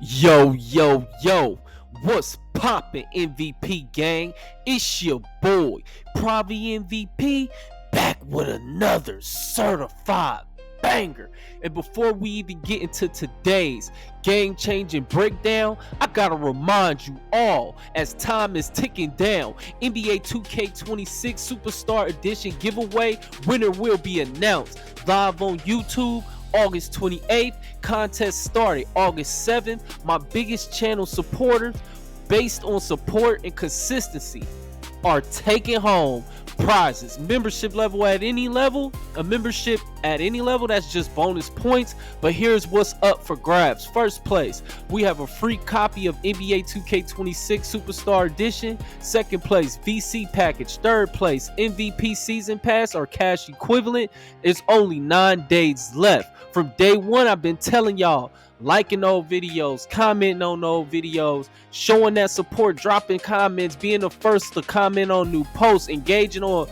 Yo, what's poppin' MVP gang? It's your boy, PraviMVP, back with another certified banger. And before we even get into today's game-changing breakdown, I gotta remind you all, as time is ticking down, NBA 2K26 Superstar Edition giveaway winner will be announced live on YouTube August 28th. Contest started August 7th. My biggest channel supporters, based on support and consistency, are taking home prizes. Membership level at any level, a membership at any level, that's just bonus points. But here's what's up for grabs. First place, we have a free copy of NBA 2K26 Superstar Edition. Second place, VC package. Third place, MVP season pass or cash equivalent. It's only 9 days left. From day one, I've been telling y'all, liking old videos, commenting on old videos, showing that support, dropping comments, being the first to comment on new posts, engaging on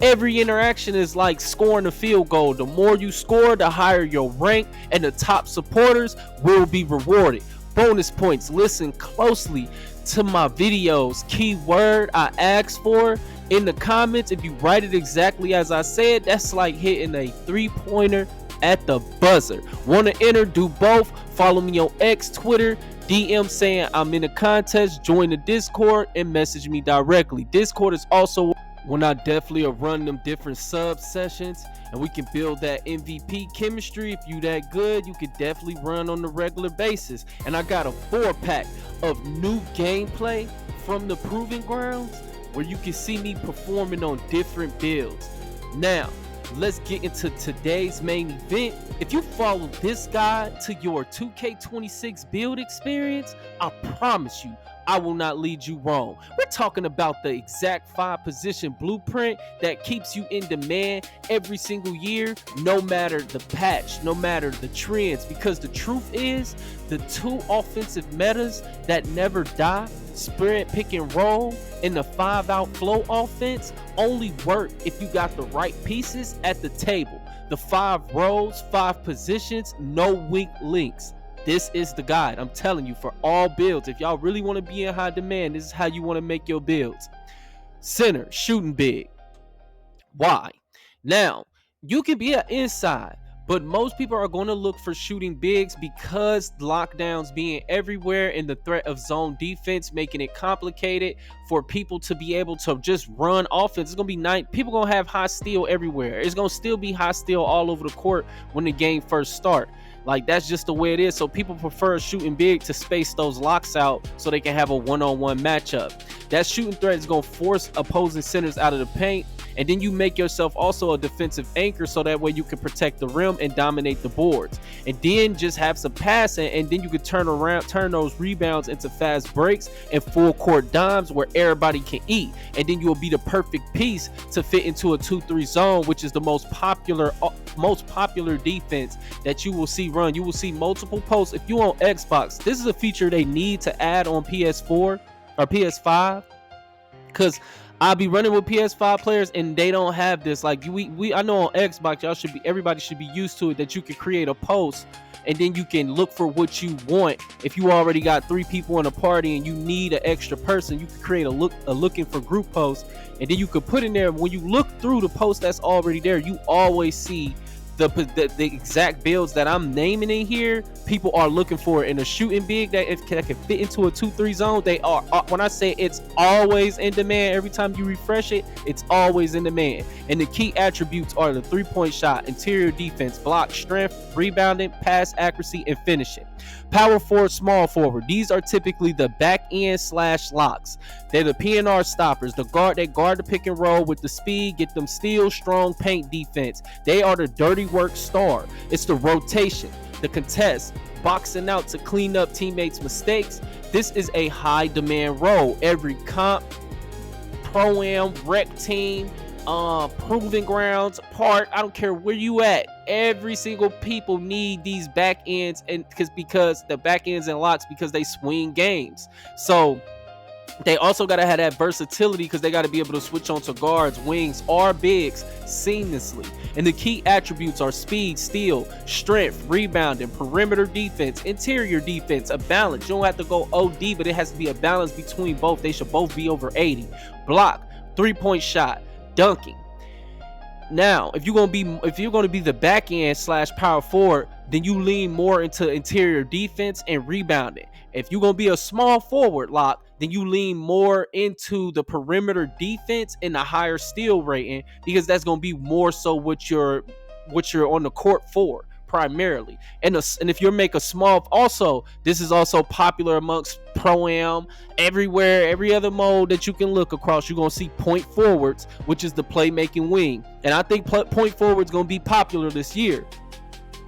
every interaction is like scoring a field goal. The more you score, the higher your rank, and the top supporters will be rewarded. Bonus points. Listen closely to my videos. Keyword I asked for in the comments. If you write it exactly as I said, that's like hitting a three-pointer at the buzzer. Want to enter? Do both. Follow me on X, Twitter, DM saying I'm in a contest, join the Discord, and message me directly. Discord is also when I definitely run them different sub sessions, and we can build that MVP chemistry. If you that good, you could definitely run on a regular basis. And I got a 4-pack of new gameplay from the Proving Grounds where you can see me performing on different builds. Now, let's get into today's main event. If you follow this guide to your 2K26 build experience, I promise you, I will not lead you wrong. We're talking about the exact 5-position blueprint that keeps you in demand every single year, no matter the patch, no matter the trends. Because the truth is, the 2 offensive metas that never die, spread, pick and roll, and the 5-out flow offense, only work if you got the right pieces at the table. The 5 roles, 5 positions, no weak links. This is the guide, I'm telling you, for all builds. If y'all really want to be in high demand, this is how you want to make your builds. Center, shooting big. Why? Now, you can be an inside, but most people are going to look for shooting bigs because lockdowns being everywhere and the threat of zone defense making it complicated for people to be able to just run offense. It's going to be nice. People going to have high steal everywhere. It's going to still be high steal all over the court when the game first starts. Like, that's just the way it is. So people prefer shooting big to space those locks out so they can have a one-on-one matchup. That shooting threat is going to force opposing centers out of the paint. And then you make yourself also a defensive anchor so that way you can protect the rim and dominate the boards. And then just have some passing, and then you can turn those rebounds into fast breaks and full court dimes where everybody can eat. And then you will be the perfect piece to fit into a 2-3 zone, which is the most popular defense that you will see run. You will see multiple posts. If you on Xbox, this is a feature they need to add on PS4 or PS5, because I'll be running with PS5 players and they don't have this. Like I know on Xbox, everybody should be used to it, that you can create a post and then you can look for what you want. If you already got 3 people in a party and you need an extra person, you can create a looking for group post, and then you could put in there, when you look through the post that's already there, you always see the exact builds that I'm naming in here. People are looking for in a shooting big that can fit into a 2-3 zone. They are, when I say it's always in demand, every time you refresh it, it's always in demand. And the key attributes are the 3-point shot, interior defense, block strength, rebounding, pass accuracy, and finishing. Power forward, small forward, these are typically the back end / locks. They're the PNR stoppers. They guard the pick and roll with the speed, get them steal, strong paint defense. They are the dirty work star. It's the rotation, the contest, boxing out to clean up teammates' mistakes. This is a high demand role. Every comp, pro-am, rec team, Proving Grounds, park, I don't care where you at, every single people need these back ends, and because the back ends and locks, because they swing games. So They also got to have that versatility because they got to be able to switch on to guards, wings, or bigs seamlessly. And the key attributes are speed, steal, strength, rebounding, perimeter defense, interior defense, a balance. You don't have to go OD, but it has to be a balance between both. They should both be over 80. Block, 3-point shot, dunking. Now, if you're gonna be the back end / power forward, then you lean more into interior defense and rebounding. If you're gonna be a small forward lock, then you lean more into the perimeter defense and the higher steal rating, because that's gonna be more so what you're on the court for primarily. And if you make a small, also this is also popular amongst pro-am everywhere, every other mode that you can look across, you're gonna see point forwards, which is the playmaking wing. And I think point forward's gonna be popular this year.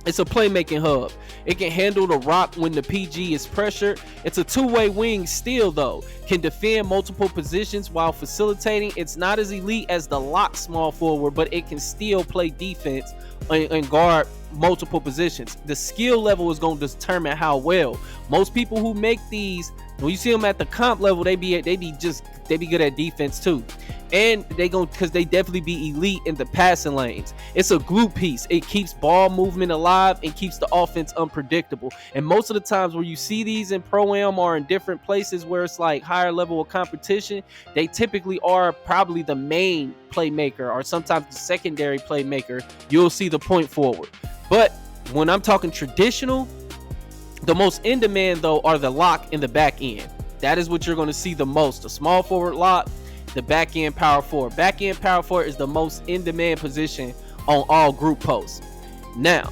It's a playmaking hub. It can handle the rock when the PG is pressured. It's a two-way wing steal though. Can defend multiple positions while facilitating. It's not as elite as the lock small forward, but it can still play defense and guard multiple positions. The skill level is going to determine how well. Most people who make these, when you see them at the comp level, they be good at defense too. And because they definitely be elite in the passing lanes. It's a glue piece. It keeps ball movement alive and keeps the offense unpredictable. And most of the times where you see these in pro-am or in different places where it's like higher level of competition, they typically are probably the main playmaker or sometimes the secondary playmaker. You'll see the point forward. But when I'm talking traditional, the most in demand though are the lock and the back end. That is what you're going to see the most. The small forward lock, the back end power forward. Back end power forward is the most in demand position on all group posts. Now,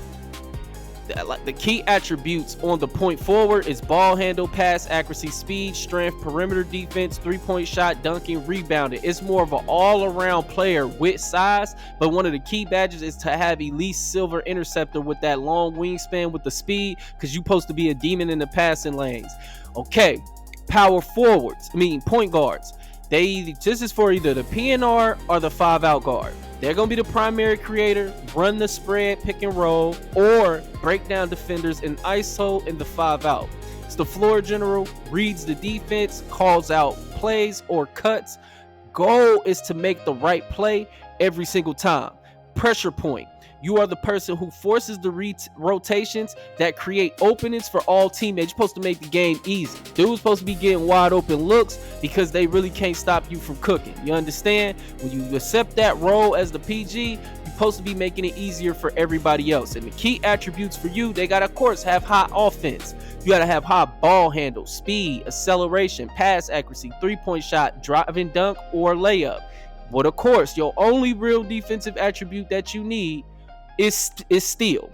the key attributes on the point forward is ball handle, pass accuracy, speed, strength, perimeter defense, 3-point shot, dunking, rebounding. It's more of an all-around player with size, but one of the key badges is to have elite silver interceptor with that long wingspan with the speed, because you're supposed to be a demon in the passing lanes. Okay, power forwards, point guards. This is for either the PNR or the 5-out guard. They're going to be the primary creator, run the spread, pick and roll, or break down defenders in ISO in the 5-out. It's the floor general, reads the defense, calls out plays or cuts. Goal is to make the right play every single time. Pressure point. You are the person who forces the rotations that create openings for all teammates. You're supposed to make the game easy. Dude's supposed to be getting wide open looks because they really can't stop you from cooking. You understand? When you accept that role as the PG, you're supposed to be making it easier for everybody else. And the key attributes for you, they got to, of course, have high offense. You got to have high ball handle, speed, acceleration, pass accuracy, 3-point shot, driving dunk, or layup. But of course, your only real defensive attribute that you need is steal.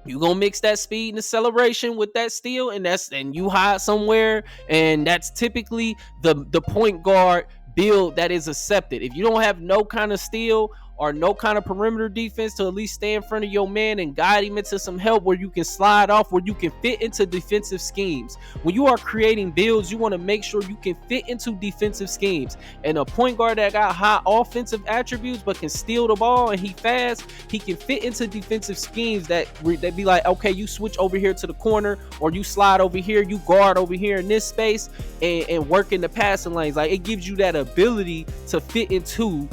You gonna mix that speed and acceleration with that steal, and you hide somewhere, and that's typically the point guard build that is accepted. If you don't have no kind of steal or no kind of perimeter defense to at least stay in front of your man and guide him into some help where you can slide off, where you can fit into defensive schemes. When you are creating builds, you want to make sure you can fit into defensive schemes. And a point guard that got high offensive attributes but can steal the ball and he fast, he can fit into defensive schemes that be like, okay, you switch over here to the corner, or you slide over here, you guard over here in this space, and work in the passing lanes. Like, it gives you that ability to fit into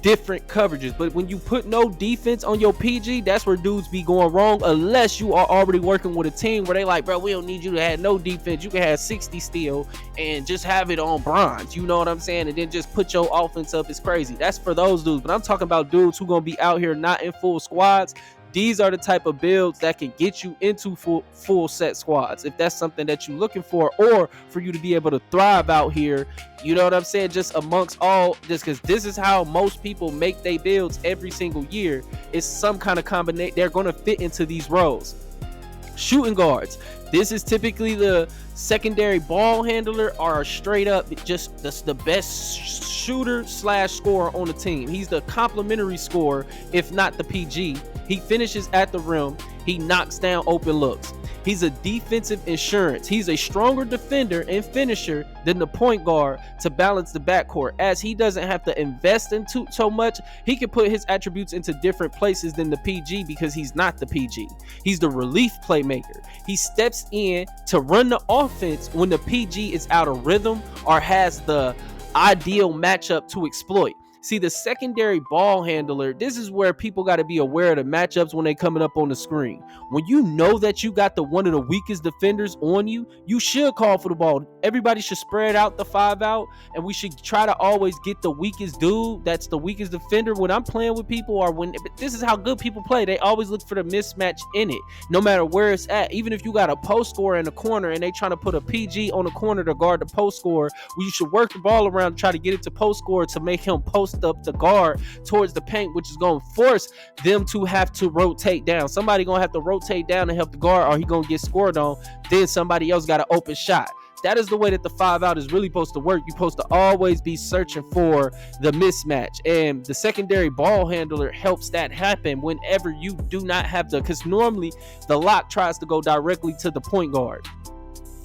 different coverages. But when you put no defense on your PG, that's where dudes be going wrong, unless you are already working with a team where they like, bro, we don't need you to have no defense. You can have 60 steal and just have it on bronze, you know what I'm saying, and then just put your offense up. It's crazy. That's for those dudes. But I'm talking about dudes who gonna be out here not in full squads. These are the type of builds that can get you into full set squads, if that's something that you're looking for, or for you to be able to thrive out here, you know what I'm saying, just amongst all, just because this is how most people make their builds every single year. It's some kind of combination. They're going to fit into these roles. Shooting guards. This is typically the secondary ball handler, or straight up just the best shooter / scorer on the team. He's the complementary scorer, if not the PG. He finishes at the rim. He knocks down open looks. He's a defensive insurance. He's a stronger defender and finisher than the point guard to balance the backcourt, as he doesn't have to invest into so much. He can put his attributes into different places than the PG because he's not the PG. He's the relief playmaker. He steps in to run the offense when the PG is out of rhythm or has the ideal matchup to exploit. See, the secondary ball handler, this is where people got to be aware of the matchups when they coming up on the screen. When you know that you got one of the weakest defenders on you, you should call for the ball. Everybody should spread out the 5 out, and we should try to always get the weakest dude that's the weakest defender. When I'm playing with people, or when this is how good people play, they always look for the mismatch in it, no matter where it's at. Even if you got a post scorer in the corner and they trying to put a PG on the corner to guard the post scorer, well, you should work the ball around and try to get it to post scorer to make him post up the guard towards the paint, which is going to force them to have to rotate down. Somebody going to have to rotate down and help the guard, or he going to get scored on. Then somebody else got an open shot. That is the way that the 5 out is really supposed to work. You're supposed to always be searching for the mismatch, and the secondary ball handler helps that happen whenever you do not have to, because normally the lock tries to go directly to the point guard.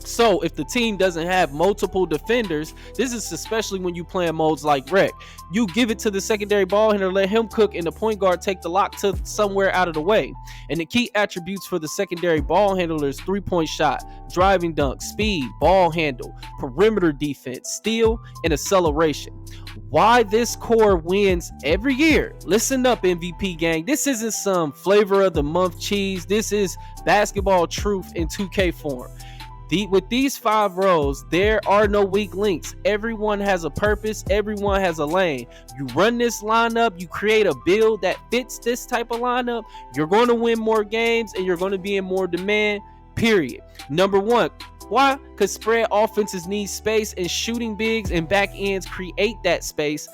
So if the team doesn't have multiple defenders, this is especially when you play in modes like rec, you give it to the secondary ball handler, let him cook, and the point guard take the lock to somewhere out of the way. And the key attributes for the secondary ball handler is 3-point shot, driving dunk, speed, ball handle, perimeter defense, steal, and acceleration. Why this core wins every year? Listen up, MVP gang. This isn't some flavor of the month cheese. This is basketball truth in 2K form. With these 5 rows, there are no weak links. Everyone has a purpose. Everyone has a lane. You run this lineup, you create a build that fits this type of lineup, you're going to win more games and you're going to be in more demand, period. Number 1, why? Because spread offenses need space, and shooting bigs and back ends create that space.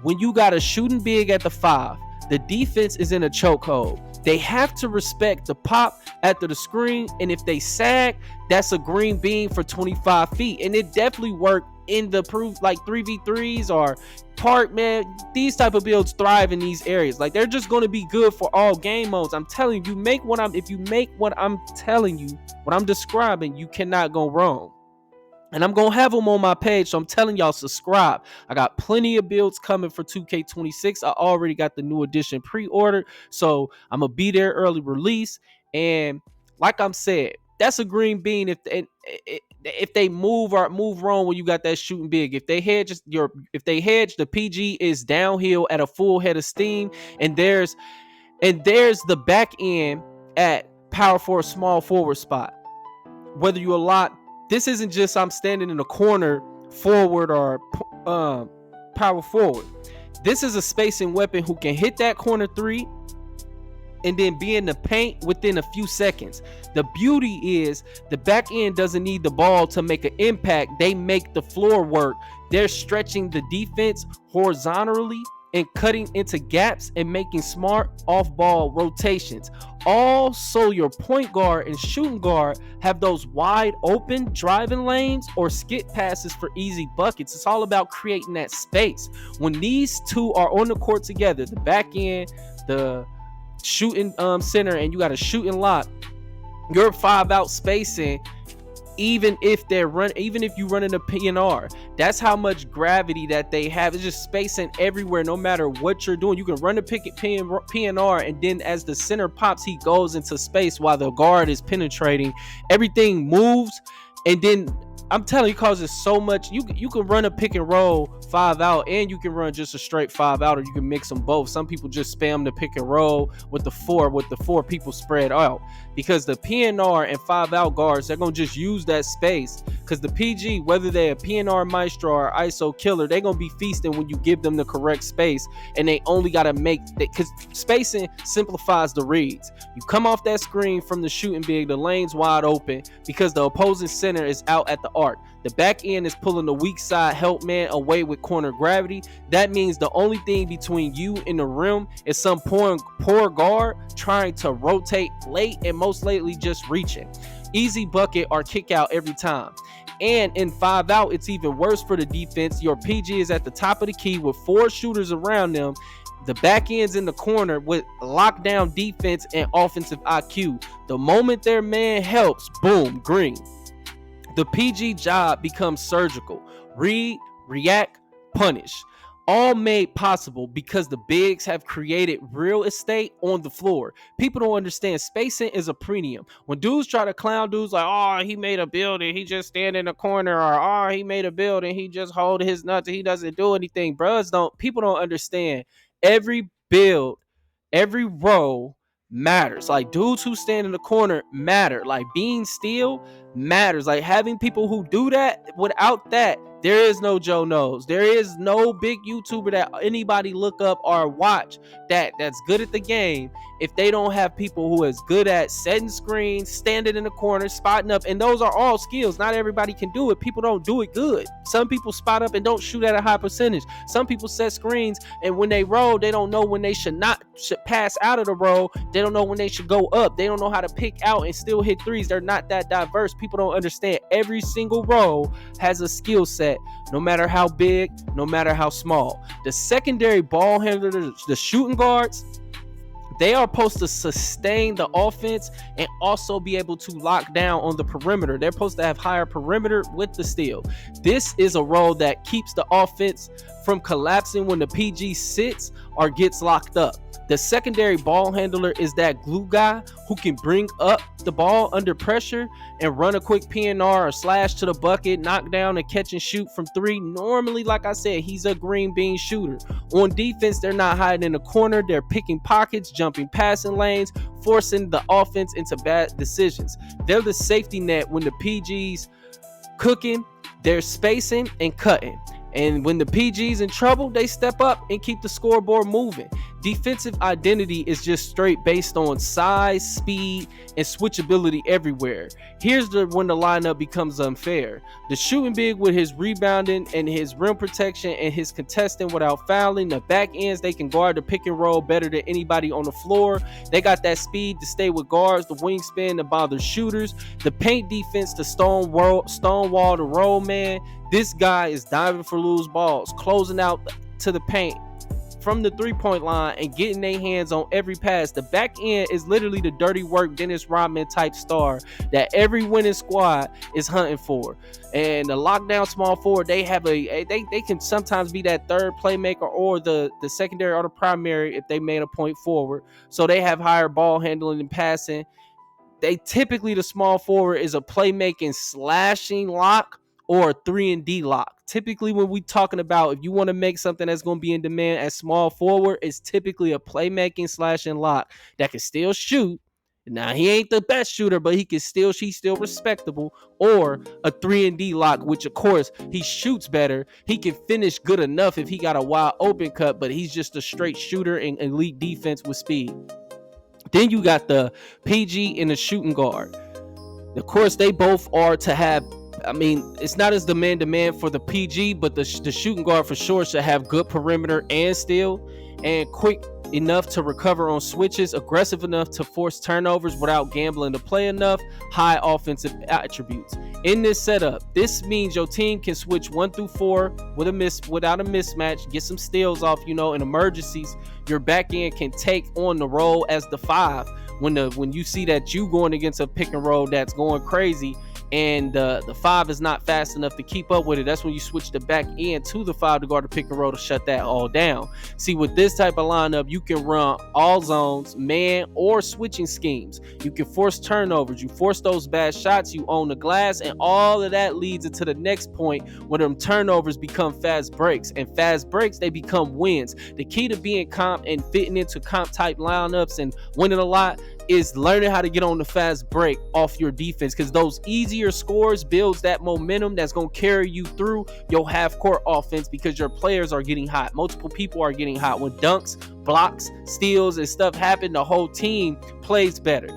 When you got a shooting big at the 5, the defense is in a chokehold. They have to respect the pop after the screen, and if they sag, that's a green bean for 25 feet. And it definitely worked in the proof, like 3v3s or park, man. These type of builds thrive in these areas. Like, they're just going to be good for all game modes. I'm telling you, if you make what I'm telling you, what I'm describing, you cannot go wrong. And I'm going to have them on my page, so I'm telling y'all, subscribe. I got plenty of builds coming for 2K26. I already got the new edition pre-ordered, so I'm going to be there early release. And like I'm said, that's a green bean if they move wrong when you got that shooting big. If they hedge the PG is downhill at a full head of steam, and there's the back end at power forward, small forward spot. Whether you allot, this isn't just I'm standing in a corner forward or power forward. This is a spacing weapon who can hit that corner 3 and then be in the paint within a few seconds. The beauty is the back end doesn't need the ball to make an impact. They make the floor work. They're stretching the defense horizontally and cutting into gaps and making smart off-ball rotations. Also, your point guard and shooting guard have those wide open driving lanes or skip passes for easy buckets. It's all about creating that space. When these two are on the court together, the back end, the shooting center, and you got a shooting lock, your 5 out spacing, even if you run in a PNR, that's how much gravity that they have. It's just spacing everywhere, no matter what you're doing. You can run the PNR, and then as the center pops, he goes into space while the guard is penetrating. Everything moves, and then I'm telling you, causes so much. You can run a pick and roll 5 out, and you can run just a straight 5 out, or you can mix them both. Some people just spam the pick and roll with the four people spread out, because the PNR and 5 out guards, they're gonna just use that space, because the PG, whether they're a PNR maestro or ISO killer, they're gonna be feasting when you give them the correct space, and they only gotta make that, because spacing simplifies the reads. You come off that screen from the shooting big, the lane's wide open because the opposing center is out at the arc. The back end is pulling the weak side help man away with corner gravity. That means the only thing between you and the rim is some poor guard trying to rotate late, and most lately just reaching. Easy bucket or kick out every time. And in 5 out, it's even worse for the defense. Your PG is at the top of the key with 4 shooters around them. The back end's in the corner with lockdown defense and offensive IQ. The moment their man helps, boom, green. The PG job becomes surgical. Read, react, punish. All made possible because the bigs have created real estate on the floor. People don't understand spacing is a premium. When dudes try to clown dudes like, oh, he made a building, he just stand in the corner, or oh, he made a building, he just hold his nuts, he doesn't do anything. People don't understand. Every build, every row matters. Like dudes who stand in the corner matter. Like being still matters. Like having people who do that, without that, there is no Joe Knows. There is no big YouTuber that anybody look up or watch that's good at the game if they don't have people who is good at setting screens, standing in the corner, spotting up. And those are all skills. Not everybody can do it. People don't do it good. Some people spot up and don't shoot at a high percentage. Some people set screens, and when they roll, they don't know when they should pass out of the roll. They don't know when they should go up. They don't know how to pick out and still hit threes. They're not that diverse. People don't understand. Every single role has a skill set, no matter how big, no matter how small. The secondary ball handlers, the shooting guards, they are supposed to sustain the offense and also be able to lock down on the perimeter. They're supposed to have higher perimeter with the steal. This is a role that keeps the offense from collapsing when the PG sits or gets locked up. The secondary ball handler is that glue guy who can bring up the ball under pressure and run a quick PNR or slash to the bucket, knock down and catch and shoot from three. Normally, like I said, he's a green bean shooter. On defense, they're not hiding in the corner. They're picking pockets, jumping passing lanes, forcing the offense into bad decisions. They're the safety net when the PG's cooking, they're spacing and cutting. And when the PG's in trouble, they step up and keep the scoreboard moving. Defensive identity is just straight based on size, speed, and switchability everywhere. Here's when the lineup becomes unfair. The shooting big with his rebounding and his rim protection and his contesting without fouling. The back ends, they can guard the pick and roll better than anybody on the floor. They got that speed to stay with guards, the wingspan to bother shooters, the paint defense to stonewall the roll man. This guy is diving for loose balls, closing out to the paint from the three-point line and getting their hands on every pass. The back end is literally the dirty work Dennis Rodman type star that every winning squad is hunting for. And the lockdown small forward, they can sometimes be that third playmaker or the secondary or the primary if they made a point forward. So they have higher ball handling and passing. They typically, the small forward is a playmaking slashing lock or a 3-and-D lock. Typically, when we talking about if you want to make something that's going to be in demand as small forward, it's typically a playmaking slashing lock that can still shoot. Now, he ain't the best shooter, but he's still respectable. Or a 3-and-D lock, which, of course, he shoots better. He can finish good enough if he got a wide open cut, but he's just a straight shooter and elite defense with speed. Then you got the PG and the shooting guard. Of course, they both are to have, it's not as demand for the PG, but the shooting guard for sure should have good perimeter and steal, and quick enough to recover on switches, aggressive enough to force turnovers without gambling to play enough, high offensive attributes. In this setup, this means your team can switch 1 through 4 without a mismatch, get some steals off, in emergencies. Your back end can take on the role as the 5 when you see that you going against a pick and roll that's going crazy and the 5 is not fast enough to keep up with it. That's when you switch the back end to the 5 to guard the pick and roll to shut that all down. See, with this type of lineup, you can run all zones, man, or switching schemes. You can force turnovers. You force those bad shots. You own the glass, and all of that leads into the next point where them turnovers become fast breaks, and fast breaks, they become wins. The key to being comp and fitting into comp type lineups and winning a lot is learning how to get on the fast break off your defense, because those easier scores builds that momentum that's going to carry you through your half-court offense, because your players are getting hot. Multiple people are getting hot. When dunks, blocks, steals, and stuff happen, the whole team plays better.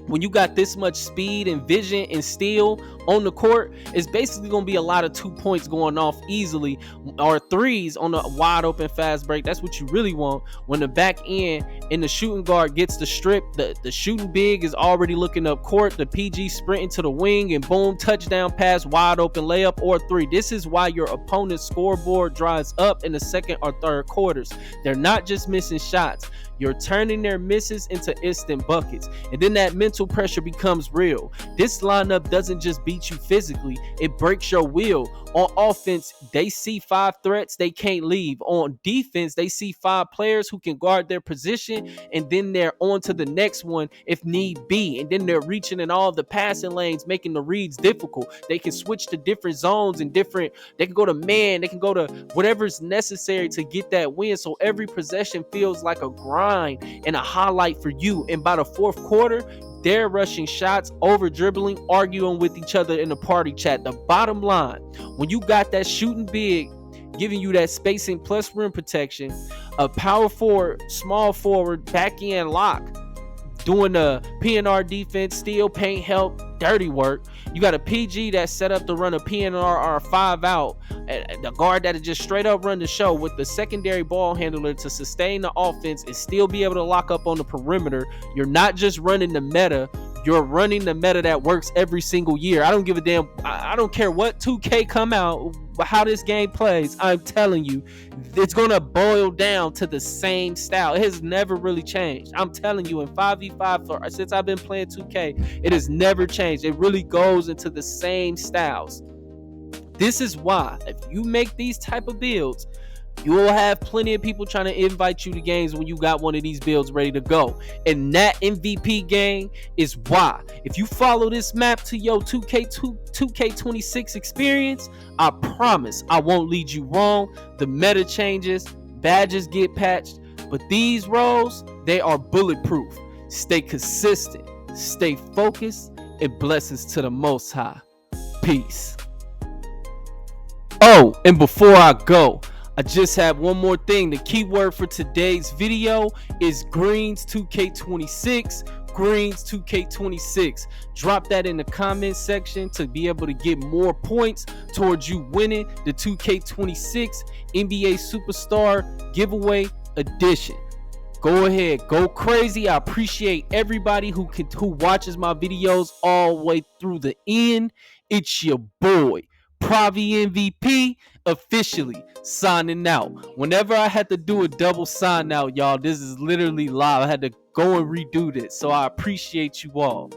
When you got this much speed and vision and steal on the court, it's basically going to be a lot of 2 points going off easily, or threes on a wide open fast break. That's what you really want. When the back end and the shooting guard gets the strip, the shooting big is already looking up court, the PG sprinting to the wing, and boom, touchdown pass, wide open layup or three. This is why your opponent's scoreboard dries up in the second or third quarters. They're not just missing shots. You're turning their misses into instant buckets. And then that mental pressure becomes real. This lineup doesn't just beat you physically, it breaks your will. On offense, they see 5 threats they can't leave. On defense, they see 5 players who can guard their position, and then they're on to the next one if need be. And then they're reaching in all the passing lanes, making the reads difficult. They can switch to different zones and they can go to man, they can go to whatever's necessary to get that win. So every possession feels like a grind and a highlight for you. And by the fourth quarter, they're rushing shots, over dribbling, arguing with each other in the party chat. The bottom line, when you got that shooting big, giving you that spacing plus rim protection, a power forward, small forward, back end lock, doing the PNR defense, steal, paint, help, dirty work. You got a PG that's set up to run a PNR or 5 out, the guard that is just straight up run the show with the secondary ball handler to sustain the offense and still be able to lock up on the perimeter. You're not just running the meta, you're running the meta that works every single year. I don't give a damn. I don't care what 2K come out, how this game plays. I'm telling you, it's going to boil down to the same style. It has never really changed. I'm telling you, in 5v5, since I've been playing 2K, it has never changed. It really goes into the same styles. This is why, if you make these type of builds, you will have plenty of people trying to invite you to games when you got one of these builds ready to go. And that MVP game is why. If you follow this map to your 2K26 experience, I promise I won't lead you wrong. The meta changes, badges get patched, but these roles, they are bulletproof. Stay consistent, stay focused, and blessings to the Most High. Peace. Oh, and before I go, I just have one more thing. The keyword for today's video is Greens 2K26. Greens 2K26. Drop that in the comment section to be able to get more points towards you winning the 2K26 NBA Superstar Giveaway Edition. Go ahead, go crazy. I appreciate everybody who watches my videos all the way through the end. It's your boy, PraviMVP, officially signing out. Whenever I had to do a double sign out, y'all, this is literally live. I had to go and redo this, so I appreciate you all.